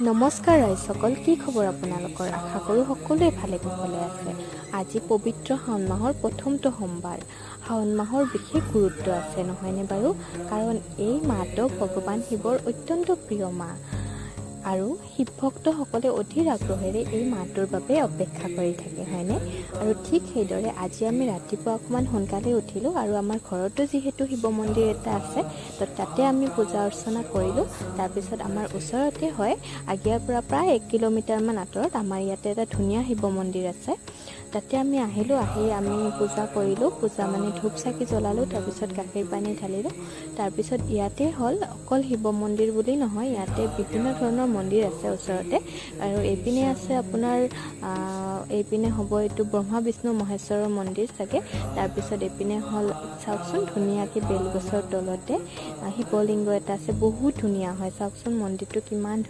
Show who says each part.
Speaker 1: নমস্কাৰ ৰাইজসকল, কি খবৰ আপোনালোকৰ? আশা কৰোঁ সকলোৱে ভালে কুশলে আছে। আজি পবিত্ৰ শাওণ মাহৰ প্ৰথমটো সোমবাৰ। শাওণ মাহৰ বিশেষ গুৰুত্ব আছে নহয়নে বাৰু? কাৰণ এই মাহটো ভগৱান শিৱৰ অত্যন্ত প্ৰিয় মাহ আৰু শিৱ ভক্তসকলে অধীৰ আগ্ৰহেৰে এই মাহটোৰ বাবে অপেক্ষা কৰি থাকে, হয়নে? আৰু ঠিক সেইদৰে আজি আমি ৰাতিপুৱা অকণমান সোনকালে উঠিলোঁ আৰু আমাৰ ঘৰতো যিহেতু শিৱ মন্দিৰ এটা আছে, তো তাতে আমি পূজা অৰ্চনা কৰিলোঁ। তাৰপিছত আমাৰ ওচৰতে হয়, আগিয়াৰ পৰা প্ৰায় 1 কিলোমিটাৰমান আঁতৰত আমাৰ ইয়াতে এটা ধুনীয়া শিৱ মন্দিৰ আছে। তাতে আমি আহিলোঁ, আহি আমি পূজা কৰিলোঁ। পূজা মানে ধূপ চাকি জ্বলালোঁ, তাৰপিছত গাখীৰ পানী ঢালিলোঁ। তাৰপিছত ইয়াতে হ'ল অকল শিৱ মন্দিৰ বুলি নহয়, ইয়াতে বিভিন্ন ধৰণৰ মন্দিৰ আছে ওচৰতে। আৰু এইপিনে আছে আপোনাৰ এইপিনে হ'ব এইটো ব্ৰহ্মা বিষ্ণু মহেশ্বৰৰ মন্দিৰ চাগে। তাৰপিছত এইপিনে হ'ল চাওকচোন ধুনীয়াকৈ বেলগছৰ তলতে শিৱলিংগ এটা আছে, বহুত ধুনীয়া হয়। চাওকচোন মন্দিৰটো কিমান ধুনীয়া।